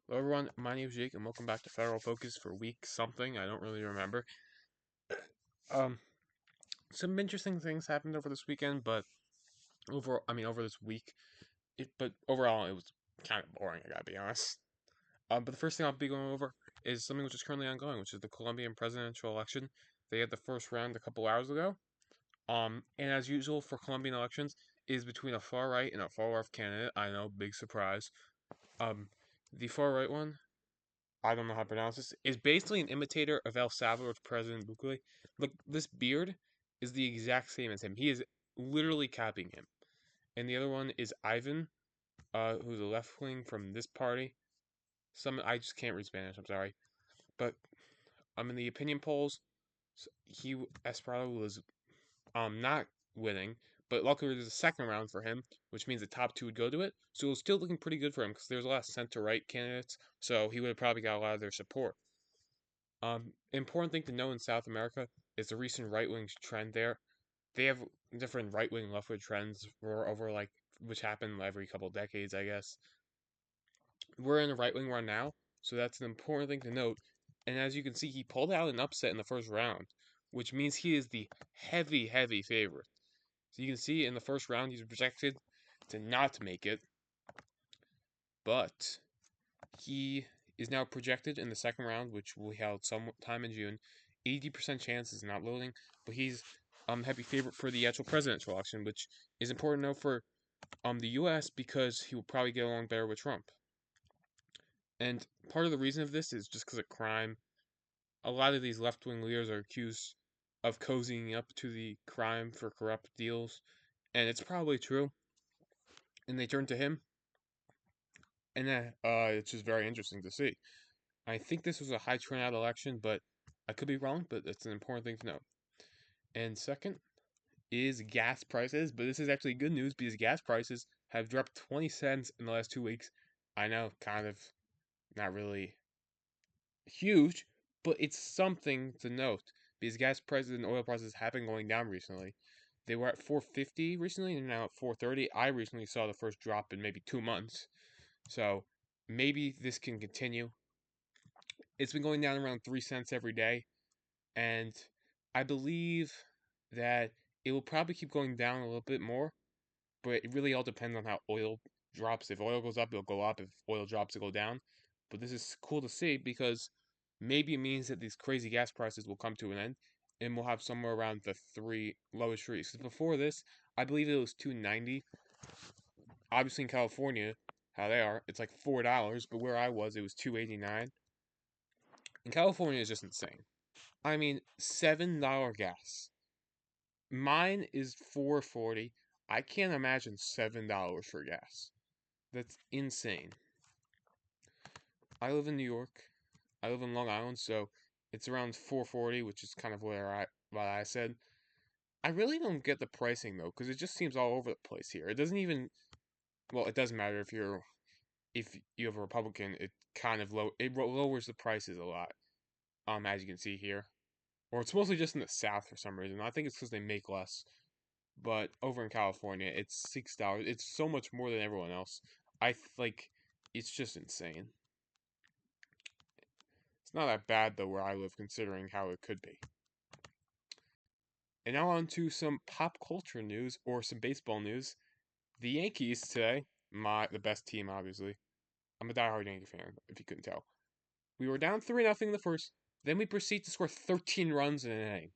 Hello everyone, my name is Jake and welcome back to Federal Focus for week something, I don't really remember. Um, some interesting things happened over this weekend, but over this week, but overall it was kind of boring, I gotta be honest. But the first thing I'll be going over is something which is currently ongoing, which is the Colombian presidential election. They had the first round a couple hours ago. And as usual for Colombian elections, is between a far right and a far left candidate. I know, big surprise. Um, the far right one, I don't know how to pronounce this, is basically an imitator of El Salvador's President Bukele. Look, this beard is the exact same as him. He is literally copying him. And the other one is Ivan, who's a left wing from this party. I just can't read Spanish. I'm sorry, but I'm in the opinion polls. He Esperado was not winning, but luckily there's a second round for him, which means the top two would go to it. So it was still looking pretty good for him because there's a lot of center right candidates. So he would have probably got a lot of their support. Important thing to know in South America is the recent right wing trend there. They have different right wing, left wing trends for over like which happen every couple decades, I guess. We're in a right wing run now, so that's an important thing to note. And as you can see, he pulled out an upset in the first round, which means he is the heavy favorite. So you can see in the first round he's projected to not make it, but he is now projected in the second round, which will be held sometime in June. 80% chance is not loading, but he's heavy favorite for the actual presidential election, which is important to know for the U.S. because he will probably get along better with Trump. And part of the reason of this is just because of crime. A lot of these left wing leaders are accused of cozying up to the crime for corrupt deals, and it's probably true. And they turn to him, and it's just very interesting to see. I think this was a high turnout election, but I could be wrong, but it's an important thing to know. And second is gas prices, but this is actually good news because gas prices have dropped 20 cents in the last 2 weeks. I know, kind of not really huge, but it's something to note because gas prices and oil prices have been going down recently. They were at 450 recently and now at 430. I recently saw the first drop in maybe 2 months. So maybe this can continue. It's been going down around 3 cents every day, and I believe that it will probably keep going down a little bit more, but it really all depends on how oil drops. If oil goes up, it'll go up. If oil drops, it'll go down. But this is cool to see because maybe it means that these crazy gas prices will come to an end, and we'll have somewhere around the three lowest threes. Because before this, I believe it was 290. Obviously in California, how they are, it's like $4, but where I was, it was 289. And California is just insane. I mean, $7 gas. Mine is 440. I can't imagine $7 for gas. That's insane. I live in New York. I live in Long Island, so it's around 440, which is kind of what I said. I really don't get the pricing though, because it just seems all over the place here. It doesn't even well, it doesn't matter if you have a Republican. It kind of lowers the prices a lot. As you can see here, or it's mostly just in the South for some reason. I think it's because they make less. But over in California, it's $6. It's so much more than everyone else. Like it's just insane. It's not that bad though where I live, considering how it could be. And now on to some pop culture news or some baseball news. The Yankees today, the best team obviously. I'm a diehard Yankee fan, if you couldn't tell. We were down 3-0 in the first. Then we proceed to score 13 runs in an inning.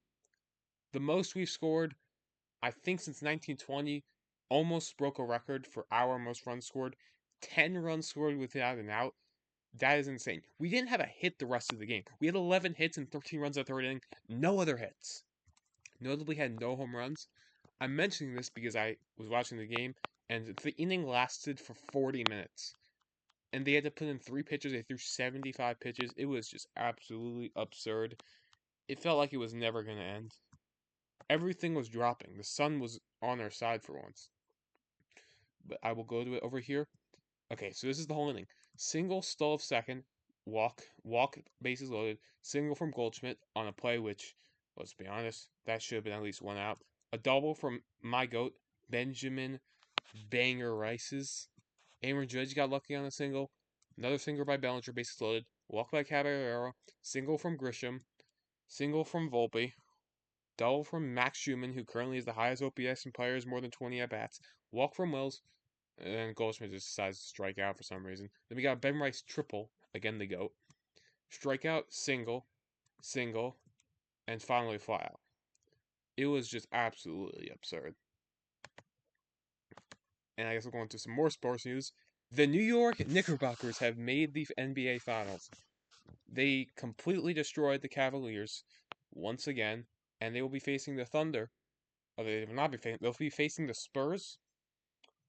The most we've scored, I think, since 1920. Almost broke a record for our most runs scored. 10 runs scored without an out. That is insane. We didn't have a hit the rest of the game. We had 11 hits and 13 runs at the third inning. No other hits. Notably, had no home runs. I'm mentioning this because I was watching the game, and the inning lasted for 40 minutes. And they had to put in 3 pitches. They threw 75 pitches. It was just absolutely absurd. It felt like it was never going to end. Everything was dropping. The sun was on our side for once. But I will go to it over here. Okay, so this is the whole inning. Single, stall of second, walk, bases loaded. Single from Goldschmidt on a play which, let's be honest, that should have been at least one out. A double from my goat, Benjamin Banger Rices. Aaron Judge got lucky on a single. Another single by Bellinger, bases loaded. Walk by Caballero. Single from Grisham. Single from Volpe. Double from Max Schumann, who currently is the highest OPS in players more than 20 at bats. Walk from Wells. And then Goldschmidt just decides to strike out for some reason. Then we got Ben Rice triple. Again, the GOAT. Strikeout, single, single, and finally fly out. It was just absolutely absurd. And I guess we'll go into some more sports news. The New York Knickerbockers have made the NBA Finals. They completely destroyed the Cavaliers once again, and they will be facing the Thunder. Or they will not be facing. They'll be facing the Spurs,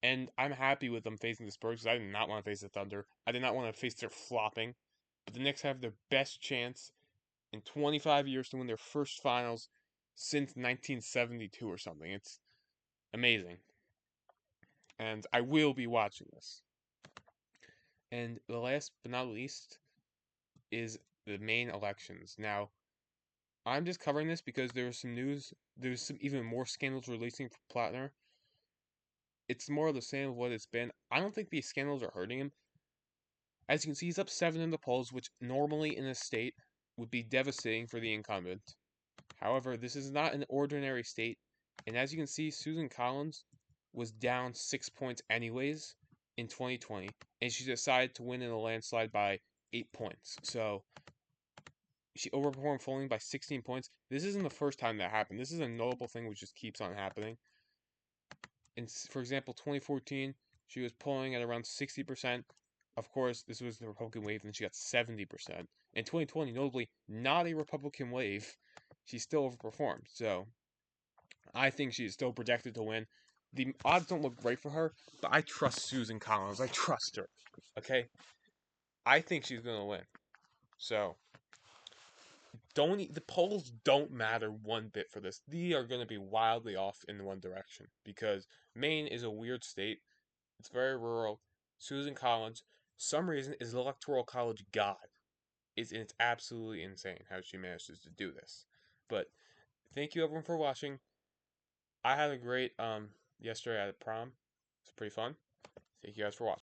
and I'm happy with them facing the Spurs because I did not want to face the Thunder. I did not want to face their flopping. But the Knicks have their best chance in 25 years to win their first finals since 1972 or something. It's amazing. And I will be watching this. And the last but not least is the main elections. Now, I'm just covering this because there was some news, there's some even more scandals releasing from Plattner. It's more of the same of what it's been. I don't think these scandals are hurting him. As you can see, he's up 7 in the polls, which normally in a state would be devastating for the incumbent. However, this is not an ordinary state, and as you can see, Susan Collins was down 6 points anyways in 2020, and she decided to win in a landslide by 8 points. So she overperformed Foley by 16 points. This isn't the first time that happened. This is a notable thing which just keeps on happening. In, for example, 2014, she was polling at around 60%. Of course, this was the Republican wave, and she got 70%. In 2020, notably not a Republican wave, she still overperformed. So I think she's still projected to win. The odds don't look great for her, but I trust Susan Collins. I trust her. Okay? I think she's going to win. So the polls don't matter one bit for this. They are going to be wildly off in one direction because Maine is a weird state. It's very rural. Susan Collins, some reason, is the electoral college god. It's absolutely insane how she manages to do this. But thank you everyone for watching. I had a great yesterday at prom. It's pretty fun. Thank you guys for watching.